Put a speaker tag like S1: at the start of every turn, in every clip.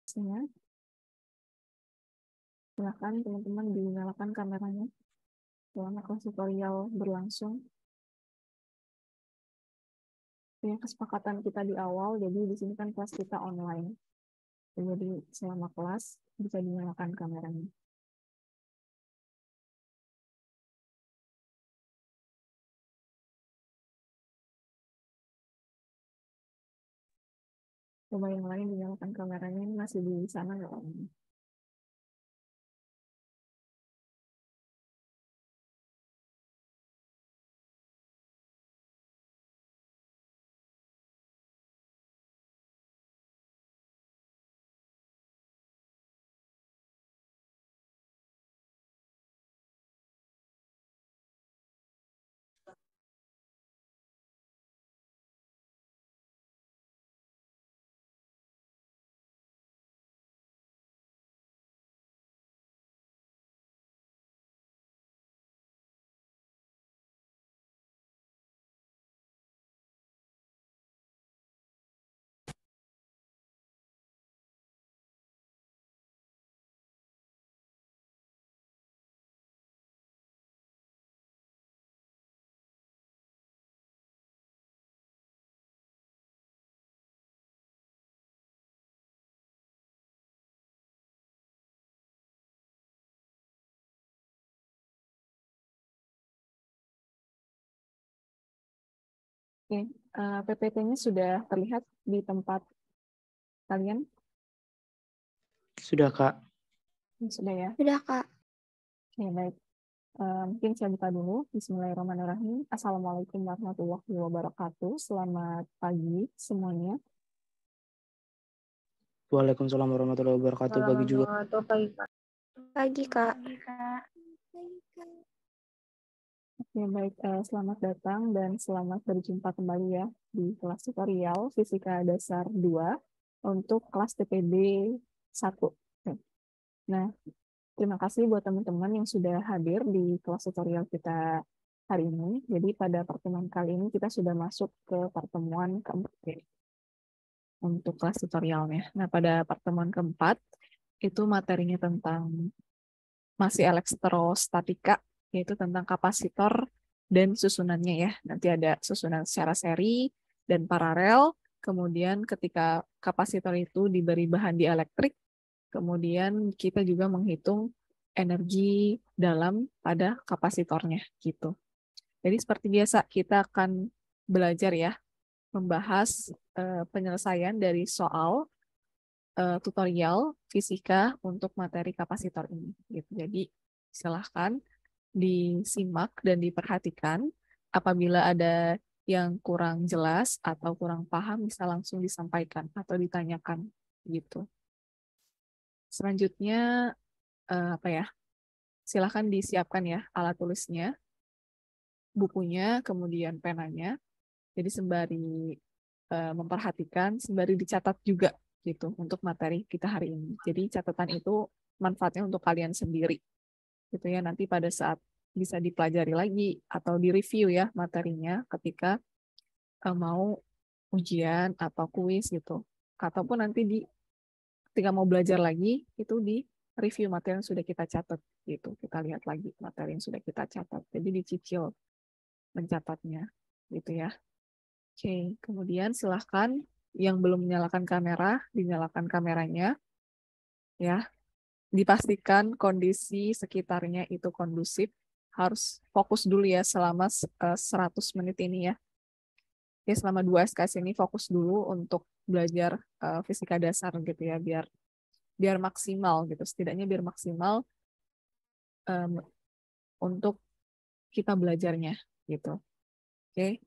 S1: Silakan teman-teman dinyalakan kameranya selama kelas tutorial berlangsung. Ya, kesepakatan kita di awal, jadi di sini kan kelas kita online. Jadi selama kelas bisa dinyalakan kameranya. Coba yang lain dinyalakan kameranya, ini masih di sana nggak? Oke, PPT-nya sudah terlihat di tempat kalian?
S2: Sudah, Kak.
S1: Sudah ya?
S3: Sudah, Kak.
S1: Oke, baik. Mungkin saya buka dulu. Bismillahirrahmanirrahim. Assalamualaikum warahmatullahi wabarakatuh. Selamat pagi semuanya.
S2: Waalaikumsalam warahmatullahi wabarakatuh. Pagi juga.
S3: Pagi, Kak.
S1: Oke, baik. Selamat datang dan selamat berjumpa kembali ya di kelas tutorial Fisika Dasar 2 untuk kelas TPB 1. Oke. Nah, terima kasih buat teman-teman yang sudah hadir di kelas tutorial kita hari ini. Jadi pada pertemuan kali ini kita sudah masuk ke pertemuan keempat untuk kelas tutorialnya. Nah, pada pertemuan keempat itu materinya tentang masih elektrostatika, yaitu tentang kapasitor dan susunannya ya. Nanti ada susunan secara seri dan paralel. Kemudian ketika kapasitor itu diberi bahan dielektrik, kemudian kita juga menghitung energi dalam pada kapasitornya gitu. Jadi seperti biasa kita akan belajar ya, membahas penyelesaian dari soal tutorial fisika untuk materi kapasitor ini. Gitu. Jadi silahkan disimak dan diperhatikan. Apabila ada yang kurang jelas atau kurang paham bisa langsung disampaikan atau ditanyakan gitu. Selanjutnya apa ya? Silahkan disiapkan ya alat tulisnya, bukunya, kemudian penanya. Jadi sembari memperhatikan, sembari dicatat juga gitu untuk materi kita hari ini. Jadi catatan itu manfaatnya untuk kalian sendiri. Gitu ya, nanti pada saat bisa dipelajari lagi atau direview ya materinya ketika mau ujian atau kuis gitu. Ataupun nanti ketika mau belajar lagi itu di review materi yang sudah kita catat gitu. Kita lihat lagi materi yang sudah kita catat. Jadi dicicil mencatatnya gitu ya. Oke, kemudian silahkan yang belum menyalakan kamera, dinyalakan kameranya. Ya, dipastikan kondisi sekitarnya itu kondusif. Harus fokus dulu ya selama 100 menit ini ya. Ya, selama 2 SKS ini fokus dulu untuk belajar fisika dasar gitu ya, biar maksimal gitu. Setidaknya biar maksimal untuk kita belajarnya gitu. Oke.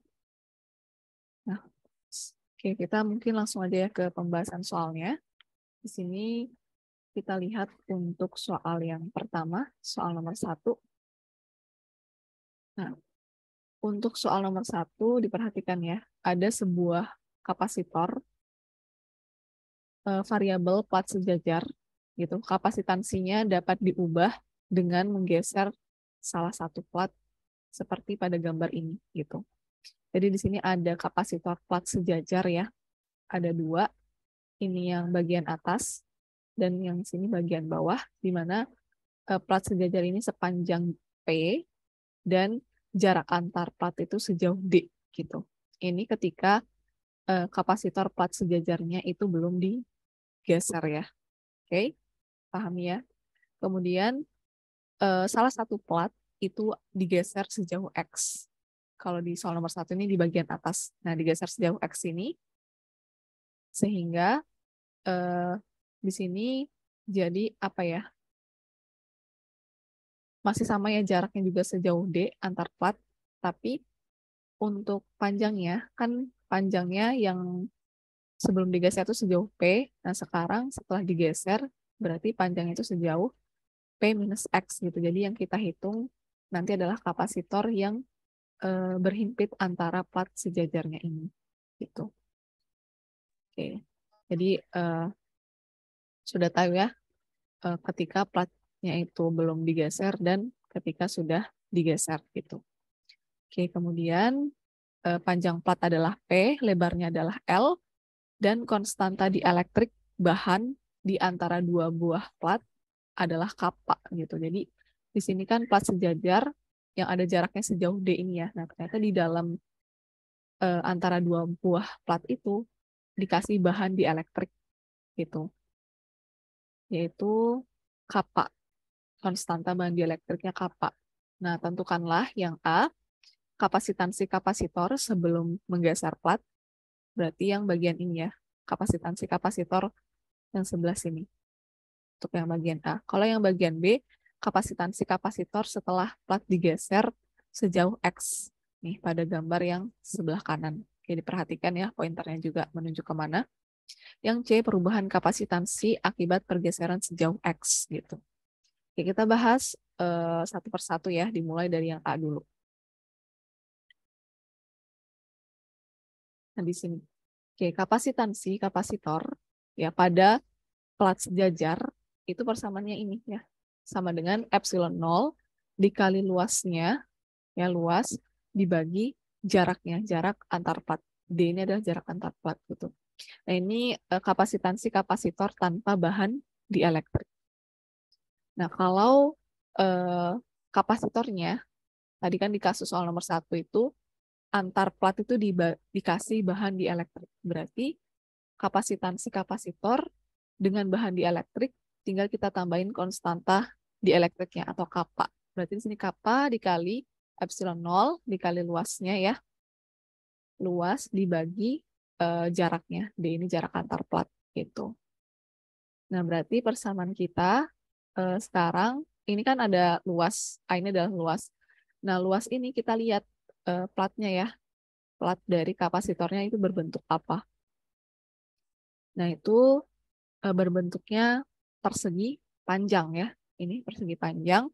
S1: Nah, oke, kita mungkin langsung aja ya ke pembahasan soalnya. Di sini kita lihat untuk soal yang pertama, soal nomor 1. Nah, untuk soal nomor 1 diperhatikan ya, ada sebuah kapasitor variabel plat sejajar, gitu. Kapasitansinya dapat diubah dengan menggeser salah satu plat seperti pada gambar ini, gitu. Jadi di sini ada kapasitor plat sejajar ya, ada 2. Ini yang bagian atas, dan yang sini bagian bawah, di mana plat sejajar ini sepanjang P dan jarak antar plat itu sejauh D gitu. Ini ketika kapasitor plat sejajarnya itu belum digeser ya. Oke, paham ya? Kemudian salah satu plat itu digeser sejauh X. Kalau di soal nomor 1 ini di bagian atas. Nah, digeser sejauh X ini, sehingga di sini jadi apa ya? Masih sama ya, jaraknya juga sejauh D antar plat, tapi untuk panjangnya, kan panjangnya yang sebelum digeser itu sejauh P, nah sekarang setelah digeser, berarti panjang itu sejauh P minus X gitu. Jadi yang kita hitung nanti adalah kapasitor yang berhimpit antara plat sejajarnya ini. Gitu. Oke. Jadi sudah tahu ya, ketika platnya itu belum digeser dan ketika sudah digeser gitu. Oke, kemudian panjang plat adalah P, lebarnya adalah L, dan konstanta dielektrik bahan di antara dua buah plat adalah kappa gitu. Jadi di sini kan plat sejajar yang ada jaraknya sejauh D ini ya. Nah, ternyata di dalam antara dua buah plat itu dikasih bahan dielektrik gitu. Yaitu kappa. Konstanta bahan dielektriknya kappa. Nah, tentukanlah yang A, kapasitansi kapasitor sebelum menggeser plat. Berarti yang bagian ini ya, kapasitansi kapasitor yang sebelah sini. Untuk yang bagian A. Kalau yang bagian B, kapasitansi kapasitor setelah plat digeser sejauh X. Nih, pada gambar yang sebelah kanan. Oke, diperhatikan ya, pointernya juga menunjuk kemana. Yang C, perubahan kapasitansi akibat pergeseran sejauh X. Gitu. Oke, kita bahas satu persatu ya, dimulai dari yang A dulu. Nah, di sini. Oke, kapasitansi kapasitor ya pada plat sejajar itu persamaannya ini ya. Sama dengan epsilon 0 dikali luasnya, ya luas, dibagi jaraknya, jarak antar plat. D ini adalah jarak antar plat gitu. Nah, ini kapasitansi kapasitor tanpa bahan dielektrik. Nah, kalau kapasitornya, tadi kan di kasus soal nomor 1 itu, antar plat itu dikasih bahan dielektrik. Berarti kapasitansi kapasitor dengan bahan dielektrik tinggal kita tambahin konstanta dielektriknya atau kappa. Berarti di sini kappa dikali epsilon 0 dikali luasnya ya. Luas dibagi jaraknya. D ini jarak antar plat gitu. Nah, berarti persamaan kita sekarang ini kan ada luas, A ini adalah luas. Nah, luas ini kita lihat platnya ya. Plat dari kapasitornya itu berbentuk apa. Nah, itu berbentuknya persegi panjang ya. Ini persegi panjang.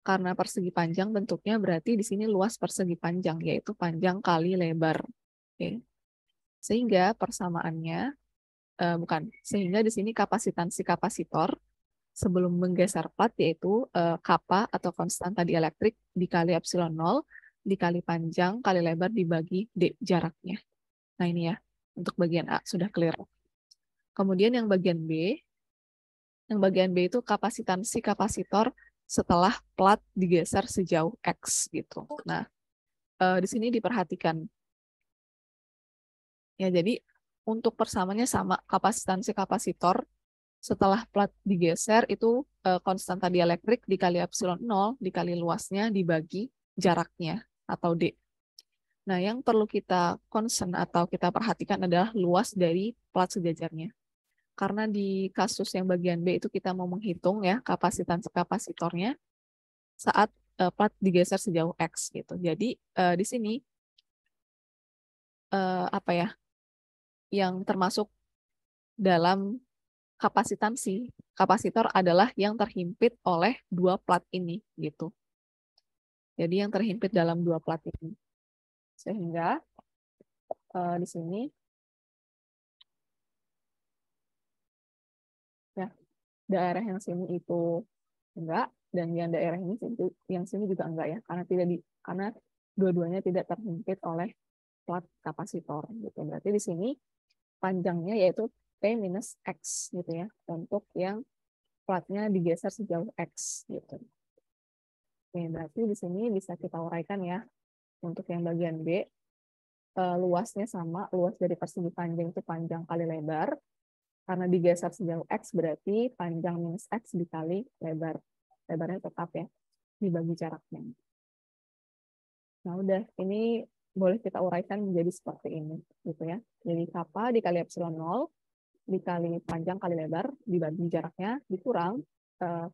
S1: Karena persegi panjang bentuknya berarti di sini luas persegi panjang, yaitu panjang kali lebar. Oke. Sehingga persamaannya, sehingga di sini kapasitansi kapasitor sebelum menggeser plat yaitu kappa atau konstanta dielektrik dikali epsilon 0 dikali panjang kali lebar dibagi D jaraknya. Nah ini ya, untuk bagian A sudah clear. Kemudian yang bagian B itu kapasitansi kapasitor setelah plat digeser sejauh X gitu. Nah, di sini diperhatikan. Ya, jadi untuk persamaannya sama, kapasitansi kapasitor setelah plat digeser itu konstanta dielektrik dikali epsilon 0 dikali luasnya dibagi jaraknya atau D. Nah, yang perlu kita concern atau kita perhatikan adalah luas dari plat sejajarnya. Karena di kasus yang bagian B itu kita mau menghitung ya kapasitansi kapasitornya saat plat digeser sejauh X gitu. Jadi di sini apa ya yang termasuk dalam kapasitansi kapasitor adalah yang terhimpit oleh dua plat ini gitu. Jadi yang terhimpit dalam dua plat ini. Sehingga di sini ya daerah yang sini itu enggak dan yang daerah ini yang sini juga enggak ya karena dua-duanya tidak terhimpit oleh plat kapasitor gitu. Berarti di sini panjangnya yaitu P minus X gitu ya, untuk yang platnya digeser sejauh X gitu. Oke, berarti di sini bisa kita uraikan ya. Untuk yang bagian B, luasnya sama, luas dari persegi panjang itu panjang kali lebar. Karena digeser sejauh X berarti panjang minus X dikali lebar. Lebarnya tetap ya, dibagi jaraknya. Nah udah, ini boleh kita uraikan menjadi seperti ini. Gitu ya. Jadi kappa dikali epsilon 0, dikali panjang kali lebar, dibagi jaraknya, dikurang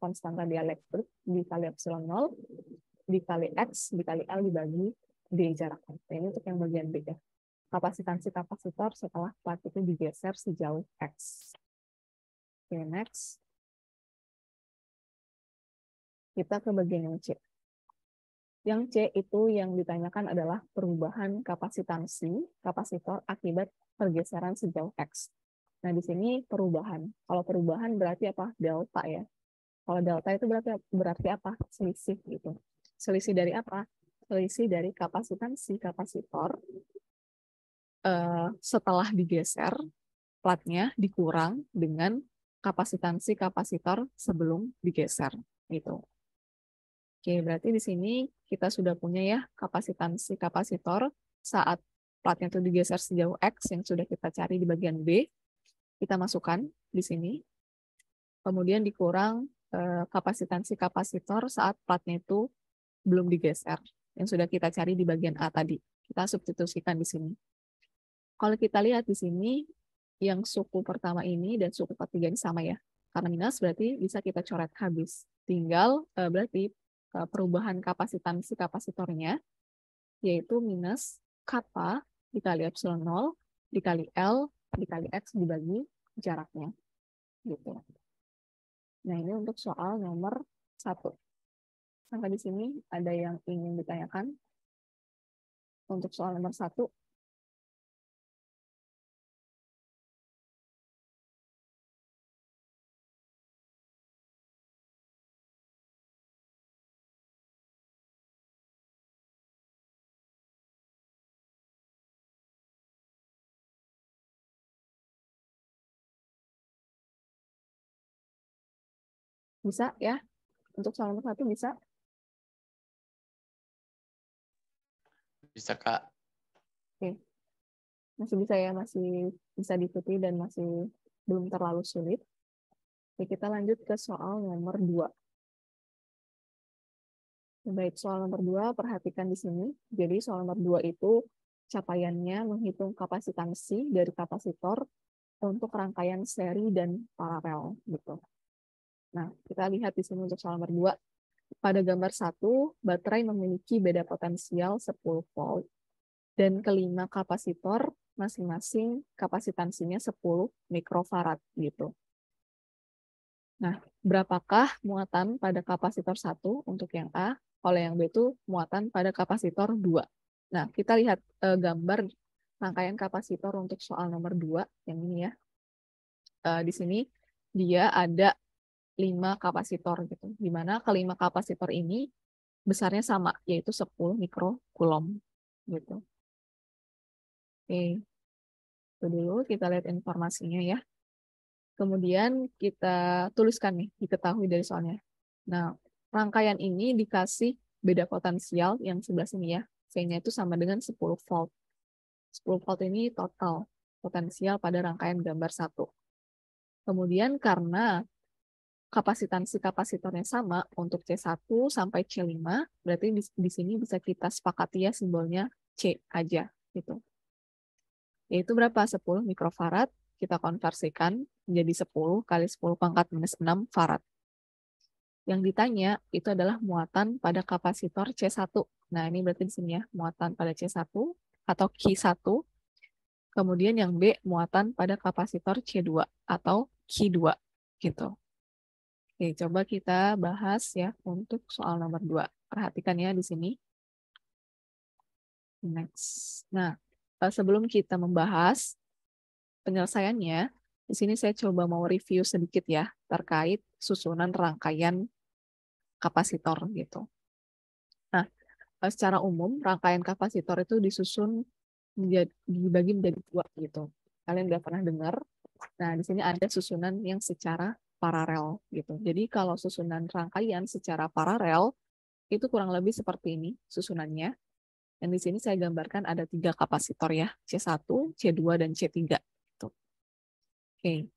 S1: konstanta dielektrik dikali epsilon 0, dikali X, dikali L dibagi D jaraknya. Nah, ini untuk yang bagian B ya. Kapasitansi kapasitor setelah plat itu digeser sejauh X. Oke, next. Kita ke bagian yang C. Yang C itu yang ditanyakan adalah perubahan kapasitansi kapasitor akibat pergeseran sejauh X. Nah, di sini perubahan. Kalau perubahan berarti apa? Delta ya. Kalau delta itu berarti apa? Selisih gitu. Selisih dari apa? Selisih dari kapasitansi kapasitor setelah digeser, platnya dikurang dengan kapasitansi kapasitor sebelum digeser gitu. Oke, berarti di sini kita sudah punya ya kapasitansi kapasitor saat platnya itu digeser sejauh X yang sudah kita cari di bagian B. Kita masukkan di sini. Kemudian dikurang kapasitansi kapasitor saat platnya itu belum digeser yang sudah kita cari di bagian A tadi. Kita substitusikan di sini. Kalau kita lihat di sini yang suku pertama ini dan suku ketiga ini sama ya. Karena minus berarti bisa kita coret habis. Tinggal berarti perubahan kapasitansi kapasitornya yaitu minus kappa dikali epsilon 0 dikali L dikali X dibagi jaraknya. Gitu. Nah, ini untuk soal nomor 1. Sampai di sini ada yang ingin ditanyakan untuk soal nomor 1. Bisa ya? Untuk soal nomor 1 bisa?
S4: Bisa, Kak.
S1: Oke. Masih bisa ya, masih bisa diikuti dan masih belum terlalu sulit. Oke, kita lanjut ke soal nomor 2. Baik, soal nomor 2, perhatikan di sini. Jadi soal nomor 2 itu capaiannya menghitung kapasitansi dari kapasitor untuk rangkaian seri dan paralel gitu. Nah, kita lihat di sini untuk soal nomor 2. Pada gambar 1, baterai memiliki beda potensial 10 volt dan kelima kapasitor masing-masing kapasitansinya 10 mikrofarad gitu. Nah, berapakah muatan pada kapasitor 1 untuk yang A, kalau yang B itu muatan pada kapasitor 2. Nah, kita lihat gambar rangkaian kapasitor untuk soal nomor 2 yang ini ya. Di sini dia ada 5 kapasitor gitu. Di mana kelima kapasitor ini besarnya sama, yaitu 10 mikrocoulomb gitu. Oke. Itu dulu kita lihat informasinya ya. Kemudian kita tuliskan nih, diketahui dari soalnya. Nah, rangkaian ini dikasih beda potensial yang sebelah sini ya. C-nya itu sama dengan 10 volt. 10 volt ini total potensial pada rangkaian gambar 1. Kemudian karena kapasitansi kapasitornya sama untuk C1 sampai C5, berarti di sini bisa kita sepakati ya simbolnya C aja gitu. Yaitu berapa? 10 mikrofarad, kita konversikan menjadi 10 kali 10 pangkat minus 6 farad. Yang ditanya itu adalah muatan pada kapasitor C1. Nah, ini berarti di sini ya, muatan pada C1 atau Q1. Kemudian yang B, muatan pada kapasitor C2 atau Q2 gitu. Oke, coba kita bahas ya untuk soal nomor 2. Perhatikan ya di sini. Next. Nah, sebelum kita membahas penyelesaiannya, di sini saya coba mau review sedikit ya terkait susunan rangkaian kapasitor gitu. Nah, secara umum rangkaian kapasitor itu disusun dibagi menjadi 2 gitu. Kalian udah pernah dengar Nah, di sini ada susunan yang secara paralel gitu. Jadi kalau susunan rangkaian secara paralel itu kurang lebih seperti ini susunannya. Dan di sini saya gambarkan ada 3 kapasitor ya, C1, C2, dan C3. Gitu. Oke.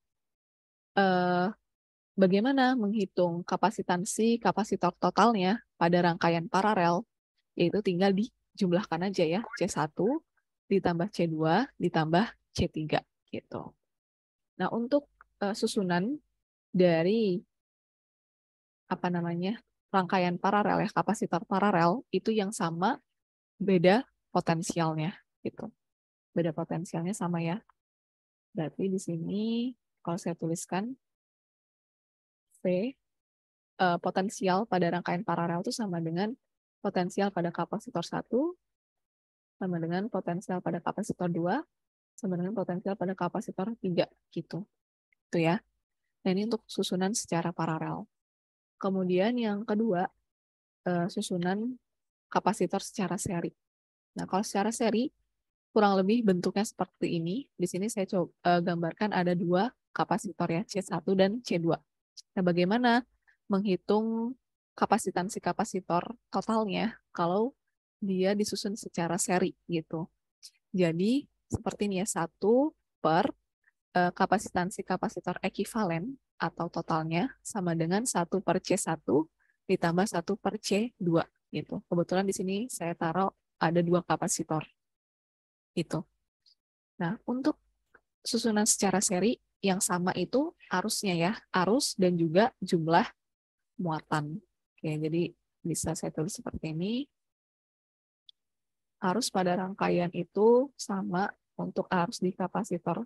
S1: Bagaimana menghitung kapasitansi kapasitor totalnya pada rangkaian paralel? Yaitu tinggal dijumlahkan aja ya, C1 ditambah C2 ditambah C3 gitu. Nah, untuk susunan dari rangkaian paralel ya, kapasitor paralel itu yang sama, beda potensialnya gitu. Beda potensialnya sama ya. Berarti di sini kalau saya tuliskan V potensial pada rangkaian paralel itu sama dengan potensial pada kapasitor 1 sama dengan potensial pada kapasitor 2 sama dengan potensial pada kapasitor 3 gitu. Itu ya. Nah, ini untuk susunan secara paralel. Kemudian yang kedua, susunan kapasitor secara seri. Nah, kalau secara seri, kurang lebih bentuknya seperti ini. Di sini saya coba gambarkan ada 2 kapasitor ya, C1 dan C2. Nah, bagaimana menghitung kapasitansi kapasitor totalnya kalau dia disusun secara seri gitu. Jadi, seperti ini ya, 1 per kapasitansi kapasitor ekivalen atau totalnya sama dengan 1 per C1 ditambah 1 per C2 gitu. Kebetulan di sini saya taruh ada 2 kapasitor itu. Nah, untuk susunan secara seri yang sama itu arusnya ya, arus dan juga jumlah muatan. Oke, jadi bisa saya tulis seperti ini. Arus pada rangkaian itu sama untuk arus di kapasitor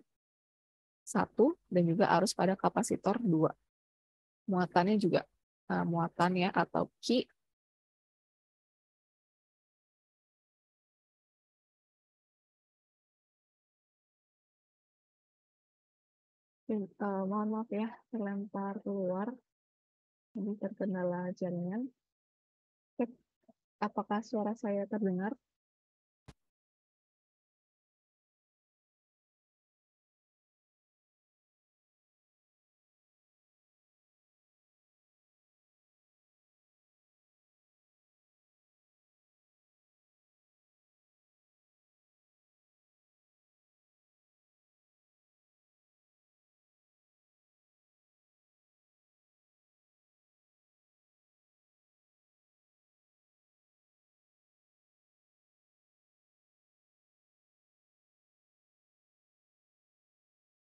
S1: 1 dan juga arus pada kapasitor 2. Muatannya juga muatan ya atau Q mohon maaf ya, terlempar keluar. Ini terkendala jaringan. Cek apakah suara saya terdengar?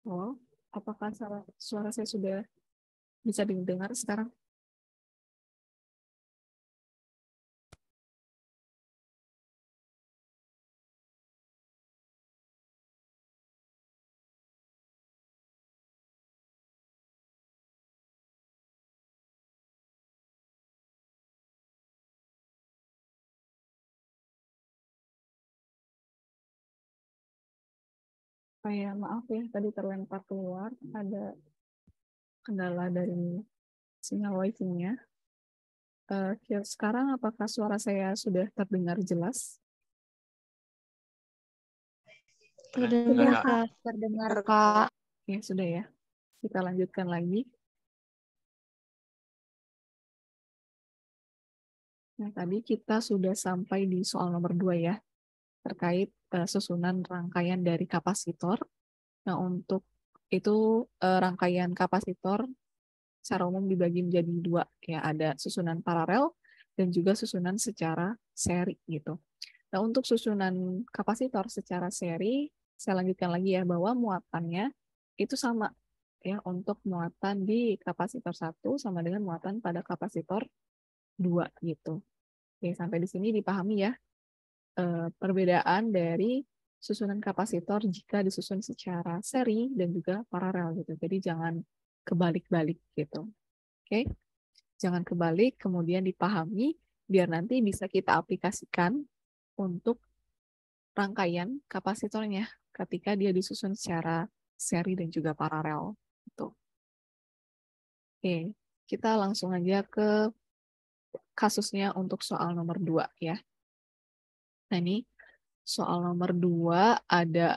S1: Oh, apakah suara saya sudah bisa didengar sekarang? Oh ya, maaf ya, tadi terlempar keluar, ada kendala dari sinyal wifi-nya. Sekarang apakah suara saya sudah terdengar jelas?
S3: Terdengar, Kak. Terdengar, Kak.
S1: Ya, sudah ya. Kita lanjutkan lagi. Nah, tadi kita sudah sampai di soal nomor 2 ya, terkait susunan rangkaian dari kapasitor. Nah, untuk itu rangkaian kapasitor secara umum dibagi menjadi 2 ya, ada susunan paralel dan juga susunan secara seri gitu. Nah, untuk susunan kapasitor secara seri, saya lanjutkan lagi ya, bahwa muatannya itu sama ya, untuk muatan di kapasitor 1 sama dengan muatan pada kapasitor 2 gitu. Oke, sampai di sini dipahami ya perbedaan dari susunan kapasitor jika disusun secara seri dan juga paralel gitu. Jadi jangan kebalik-balik gitu. Oke. Jangan kebalik, kemudian dipahami biar nanti bisa kita aplikasikan untuk rangkaian kapasitornya ketika dia disusun secara seri dan juga paralel. Gitu. Oke, kita langsung aja ke kasusnya untuk soal nomor 2 ya. Nah, ini soal nomor 2 ada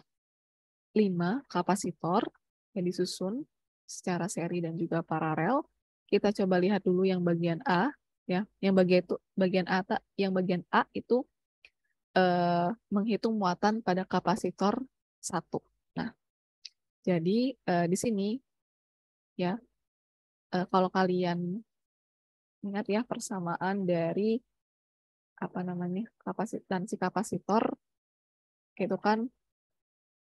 S1: 5 kapasitor yang disusun secara seri dan juga paralel. Kita coba lihat dulu yang bagian A, ya. Yang bagian A itu menghitung muatan pada kapasitor 1. Nah, jadi di sini ya kalau kalian ingat ya persamaan dari kapasitansi kapasitor itu kan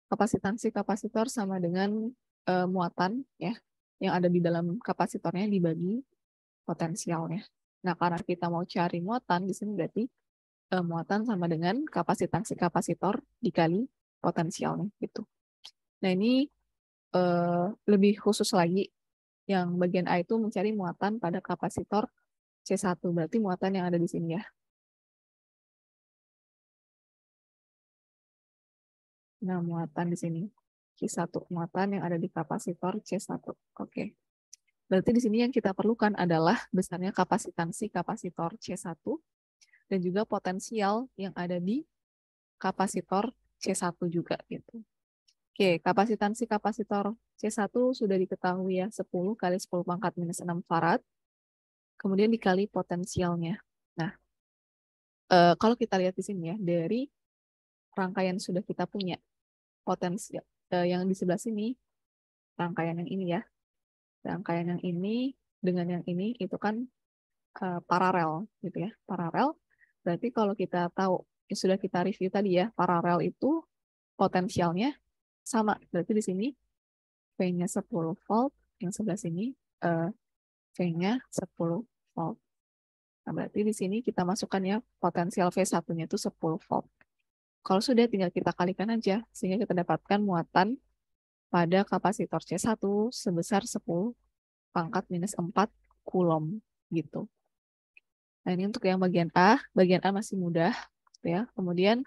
S1: kapasitansi kapasitor sama dengan muatan ya yang ada di dalam kapasitornya dibagi potensialnya. Nah, karena kita mau cari muatan di sini berarti muatan sama dengan kapasitansi kapasitor dikali potensialnya gitu. Nah, ini lebih khusus lagi yang bagian A itu mencari muatan pada kapasitor C1, berarti muatan yang ada di sini ya. Nah, muatan di sini C1, muatan yang ada di kapasitor C1. Oke. Berarti di sini yang kita perlukan adalah besarnya kapasitansi kapasitor C1 dan juga potensial yang ada di kapasitor C1 juga gitu. Oke, kapasitansi kapasitor C1 sudah diketahui ya, 10 kali 10 pangkat minus 6 farad. Kemudian dikali potensialnya. Nah, kalau kita lihat di sini ya, dari rangkaian sudah kita punya, potensial yang di sebelah sini, rangkaian yang ini ya, rangkaian yang ini dengan yang ini itu kan paralel gitu ya, paralel. Berarti kalau kita tahu, yang sudah kita review tadi ya, paralel itu potensialnya sama. Berarti di sini V-nya 10 volt, yang sebelah sini V-nya 10 volt. Nah, berarti di sini kita masukkan ya potensial V1-nya itu 10 volt. Kalau sudah tinggal kita kalikan aja, sehingga kita dapatkan muatan pada kapasitor C1 sebesar 10 pangkat minus 4 kulom gitu. Nah, ini untuk yang bagian A masih mudah gitu ya. Kemudian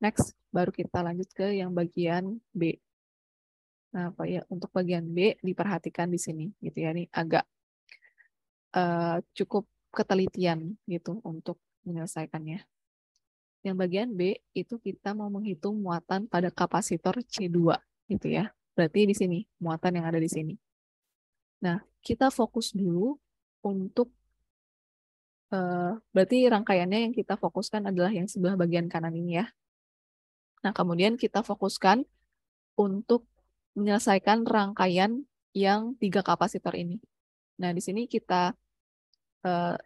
S1: next baru kita lanjut ke yang bagian B. Nah, untuk bagian B diperhatikan di sini gitu ya. Ini agak cukup ketelitian gitu untuk menyelesaikannya. Yang bagian B itu kita mau menghitung muatan pada kapasitor C2 gitu ya. Berarti di sini muatan yang ada di sini. Nah, kita fokus dulu untuk berarti rangkaiannya yang kita fokuskan adalah yang sebelah bagian kanan ini ya. Nah, kemudian kita fokuskan untuk menyelesaikan rangkaian yang 3 kapasitor ini. Nah, di sini kita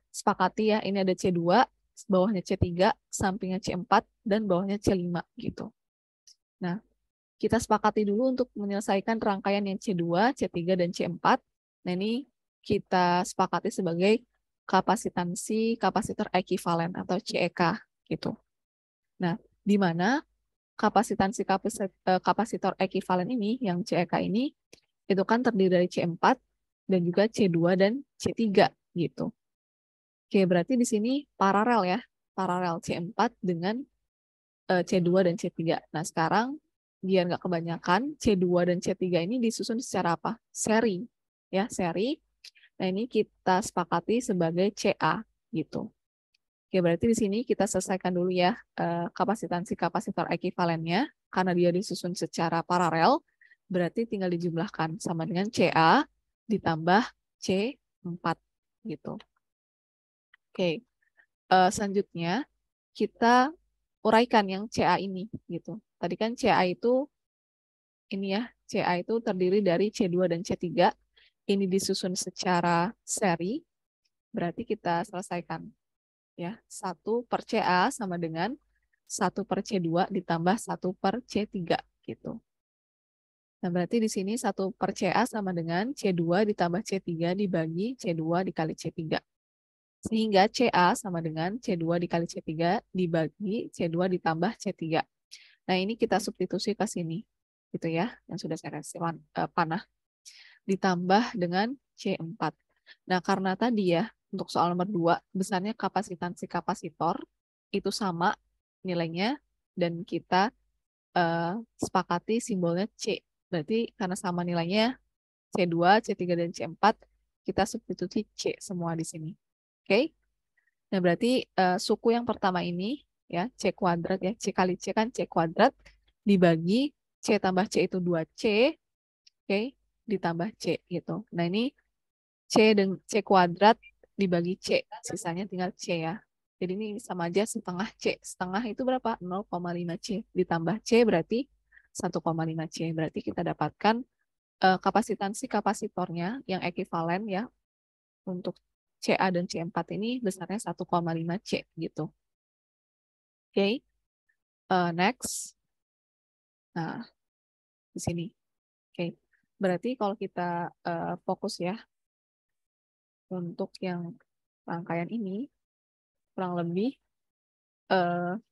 S1: sepakati ya, ini ada C2, bawahnya C3, sampingnya C4, dan bawahnya C5 gitu. Nah, kita sepakati dulu untuk menyelesaikan rangkaian yang C2, C3, dan C4. Nah, ini kita sepakati sebagai kapasitansi kapasitor ekivalen atau CEK gitu. Nah, di mana kapasitansi kapasitor ekivalen ini, yang CEK ini, itu kan terdiri dari C4 dan juga C2 dan C3 gitu. Oke, berarti di sini paralel ya, paralel C4 dengan C2 dan C3. Nah, sekarang biar nggak kebanyakan, C2 dan C3 ini disusun secara apa? Seri. Ya, seri. Nah, ini kita sepakati sebagai CA gitu. Oke, berarti di sini kita selesaikan dulu ya kapasitansi kapasitor ekivalennya. Karena dia disusun secara paralel, berarti tinggal dijumlahkan sama dengan CA ditambah C4 gitu. Oke, selanjutnya kita uraikan yang CA ini gitu. Tadi kan CA itu ini ya, CA itu terdiri dari C2 dan C3. Ini disusun secara seri, berarti kita selesaikan ya. 1 per CA sama dengan 1 per C2 ditambah 1 per C3 gitu. Nah, berarti di sini 1 per CA sama dengan C2 ditambah C3 dibagi C2 dikali C3. Sehingga CA sama dengan C2 dikali C3 dibagi C2 ditambah C3. Nah, ini kita substitusi ke sini. Gitu ya, yang sudah saya kasih panah. Ditambah dengan C4. Nah, karena tadi ya, untuk soal nomor 2, besarnya kapasitansi kapasitor itu sama nilainya, dan kita sepakati simbolnya C. Berarti karena sama nilainya C2, C3, dan C4, kita substitusi C semua di sini. Oke? Nah, berarti suku yang pertama ini, ya, C kuadrat ya, C kali C kan C kuadrat, dibagi C tambah C itu 2C, oke? ditambah C gitu. Nah ini C kuadrat dibagi C, sisanya tinggal C ya. Jadi ini sama aja setengah C. Setengah itu berapa? 0,5 C. Ditambah C berarti 1,5 C. Berarti kita dapatkan kapasitansi kapasitornya yang ekivalen ya untuk CA dan C4 ini besarnya 1,5 C gitu. Oke. Next. Nah, di sini. Oke. Berarti kalau kita fokus ya untuk yang rangkaian ini kurang lebih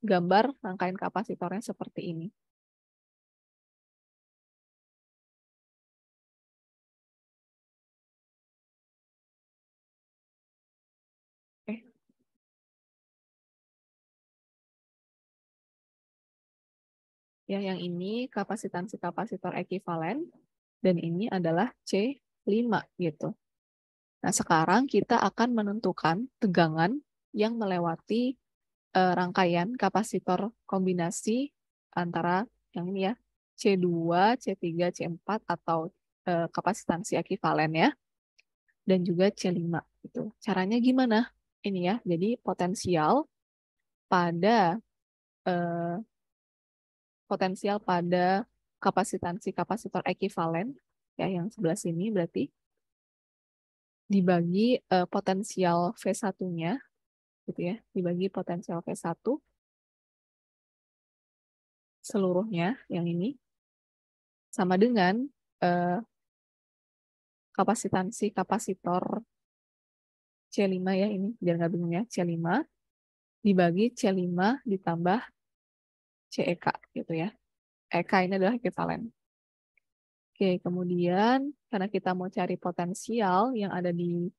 S1: gambar rangkaian kapasitornya seperti ini. Oke. Ya, yang ini kapasitansi kapasitor ekivalen dan ini adalah C5 gitu. Nah, sekarang kita akan menentukan tegangan yang melewati rangkaian kapasitor kombinasi antara yang ini ya, C2, C3, C4 atau kapasitansi ekivalen ya, dan juga C5 gitu. Caranya gimana? Ini ya, jadi potensial pada kapasitansi kapasitor ekivalen ya yang sebelah sini berarti dibagi potensial V1-nya gitu ya, dibagi potensial V1 seluruhnya yang ini sama dengan kapasitansi kapasitor C5 ya ini biar nggak bingung ya, C5 dibagi C5 ditambah CEK gitu ya. EK ini adalah ekivalen. Oke, kemudian karena kita mau cari potensial yang ada di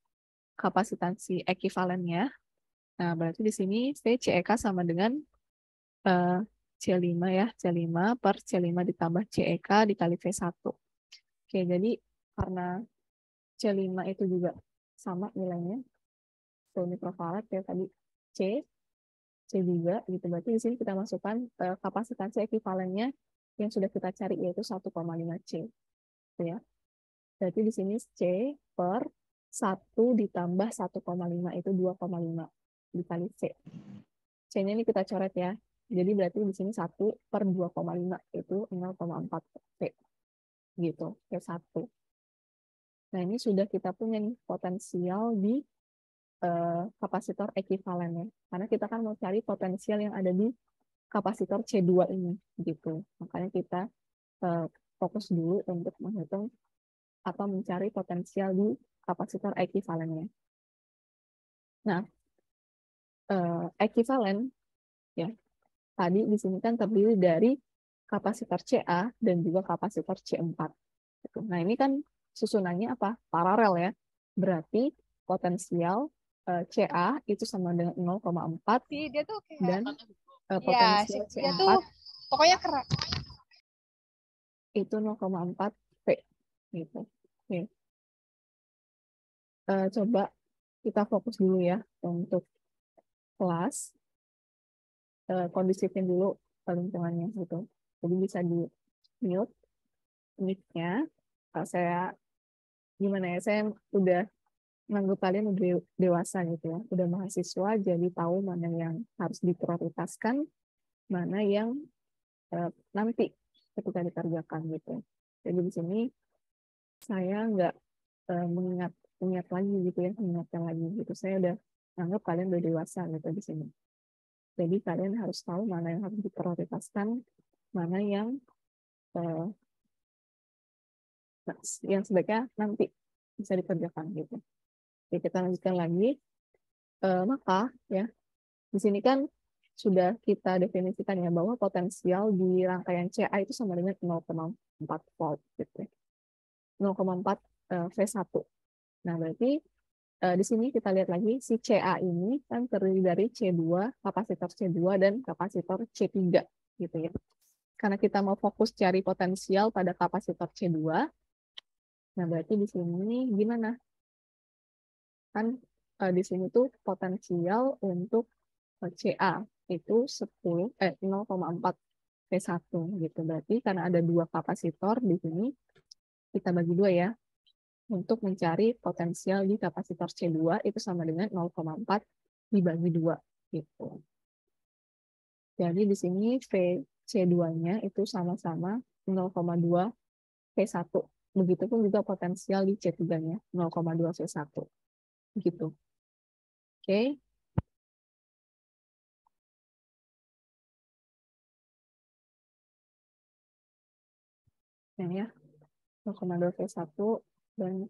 S1: kapasitansi ekivalennya, nah berarti di sini VCEK sama dengan C5 ya, C5 per C5 ditambah CEK dikali V1. Oke, jadi karena C5 itu juga sama nilainya, so ini provalet ya tadi C juga gitu, berarti di sini kita masukkan kapasitansi ekivalennya yang sudah kita cari yaitu 1,5 C. Gitu ya. Berarti di sini C per 1 ditambah 1,5 itu 2,5 dikali C. C-nya ini kita coret ya. Jadi berarti di sini 1 per 2,5 itu 0,4 P. Gitu, P1. Nah ini sudah kita punya nih potensial di kapasitor ekivalennya. Karena kita kan mau cari potensial yang ada di kapasitor C2 ini. Gitu. Makanya kita fokus dulu untuk menghitung atau mencari potensial di kapasitor ekivalennya. Nah, ekivalen ya tadi di sini kan terdiri dari kapasitor CA dan juga kapasitor C4. Nah, ini kan susunannya apa? Paralel ya. Berarti potensial CA itu sama dengan 0,4
S3: Dia tuh kayak
S1: dan potensial
S3: dia
S1: C4
S3: tuh pokoknya keren.
S1: itu 0,4 P gitu. Oke. Coba kita fokus dulu ya untuk kelas. Kondisifin dulu lingkungannya gitu. Jadi bisa di mute mic-nya. Saya gimana ya? Saya udah menganggap kalian udah dewasa gitu ya, udah mahasiswa, jadi tahu mana yang harus diprioritaskan, mana yang nanti ketika dikerjakan gitu. Jadi di sini saya nggak mengingat lagi gitu ya, mengingatkan lagi gitu. Saya udah anggap kalian udah dewasa gitu di sini. Jadi kalian harus tahu mana yang harus diprioritaskan, mana yang sebaiknya nanti bisa dikerjakan gitu. Oke, kita lanjutkan lagi. Maka ya di sini kan sudah kita definisikan ya bahwa potensial di rangkaian CA itu sama dengan 0,4 volt gitu. 0,4 V1. Nah, berarti di sini kita lihat lagi si CA ini kan terdiri dari C2, kapasitor C2 dan kapasitor C3 gitu ya. Karena kita mau fokus cari potensial pada kapasitor C2, nah berarti di sini gimana? Kan di sini tuh potensial untuk CA itu 0,4 V1 gitu. Berarti karena ada dua kapasitor di sini, kita bagi 2 ya. Untuk mencari potensial di kapasitor C2 itu sama dengan 0,4 dibagi 2 gitu. Jadi di sini C2-nya itu sama-sama 0,2 V1. Begitupun juga potensial di C3-nya 0,2 V1. Gitu. Oke. Nah ya, 0,2 V1 dan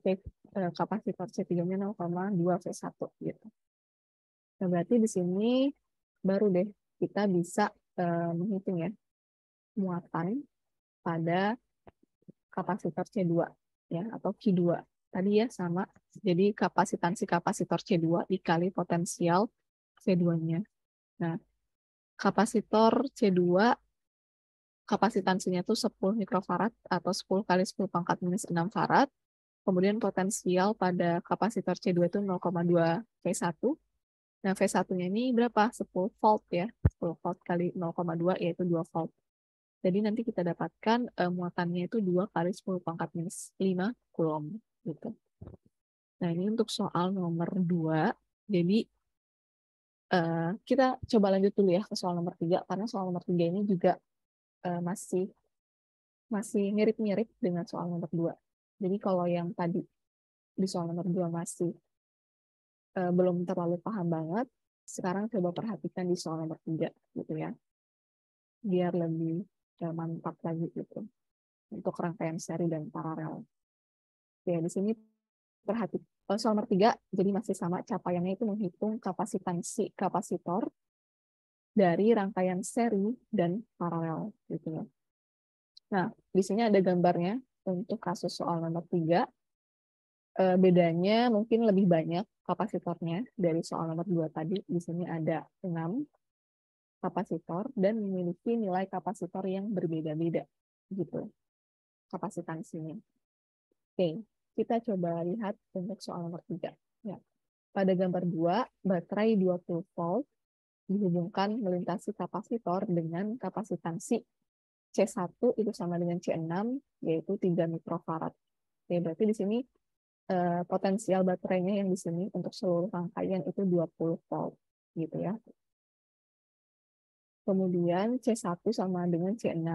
S1: kapasitor C3-nya 0,2 V1 gitu. Nah, berarti di sini baru deh kita bisa menghitung ya muatan pada kapasitor C2 ya atau Q2. Tadi ya sama. Jadi kapasitansi kapasitor C2 dikali potensial C2-nya. Nah, kapasitor C2 kapasitansinya itu 10 mikrofarad atau 10 kali 10 pangkat minus 6 farad. Kemudian potensial pada kapasitor C2 itu 0,2 V1. Nah, V1-nya ini berapa? 10 volt ya. 10 volt kali 0,2 yaitu 2 volt. Jadi nanti kita dapatkan muatannya itu 2 kali 10 pangkat minus 5 coulomb. Gitu. Nah, ini untuk soal nomor 2. Jadi, kita coba lanjut dulu ya ke soal nomor 3. Karena soal nomor 3 ini juga masih mirip-mirip dengan soal nomor 2. Jadi kalau yang tadi di soal nomor 2 masih belum terlalu paham banget, sekarang coba perhatikan di soal nomor 3 gitu ya. Biar lebih mantap lagi gitu untuk rangkaian seri dan paralel. Oke, di sini perhatikan soal nomor 3 jadi masih sama, capaiannya itu menghitung kapasitansi kapasitor dari rangkaian seri dan paralel gitu ya. Nah, di sini ada gambarnya untuk kasus soal nomor 3. Bedanya mungkin lebih banyak kapasitornya dari soal nomor 2 tadi. Di sini ada 6 kapasitor dan memiliki nilai kapasitor yang berbeda-beda gitu kapasitansinya. Oke, kita coba lihat untuk soal nomor 3. Ya. Pada gambar 2, baterai 20 volt dihubungkan melintasi kapasitor dengan kapasitansi C1 itu sama dengan C6, yaitu 3 mikrofarad. Oke, berarti di sini potensial baterainya yang di sini untuk seluruh rangkaian itu 20 volt gitu ya. Kemudian C1 sama dengan C6,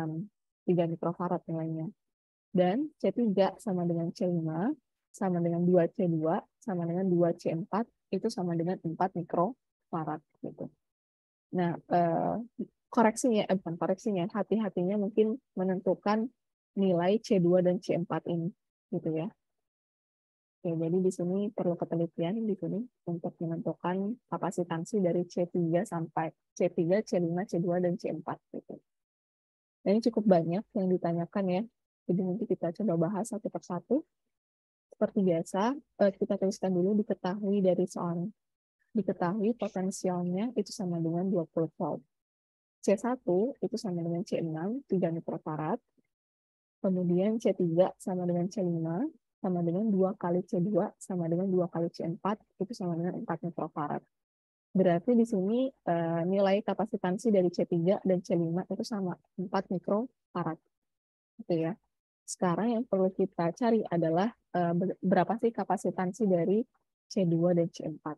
S1: 3 mikrofarad nilainya. Dan C3 sama dengan C5, sama dengan 2C2, sama dengan 2C4, itu sama dengan 4 mikrofarad gitu. Nah, bukan koreksinya, hati-hatinya mungkin menentukan nilai C2 dan C4 ini gitu ya. Oke, jadi di sini perlu ketelitian di sini untuk menentukan kapasitansi dari C3 sampai C3, C5, C2, dan C4. Gitu. Nah, ini cukup banyak yang ditanyakan ya. Jadi nanti kita coba bahas satu persatu. Seperti biasa, kita tuliskan dulu diketahui dari soal. Diketahui potensialnya itu sama dengan 20 volt. C1 itu sama dengan C6, 3 mikrofarad. Kemudian C3 sama dengan C5, sama dengan 2 kali C2 sama dengan 2 kali C4 itu sama dengan 4 mikrofarad. Berarti di sini nilai kapasitansi dari C3 dan C5 itu sama 4 mikrofarad. Gitu ya. Sekarang yang perlu kita cari adalah berapa sih kapasitansi dari C2 dan C4.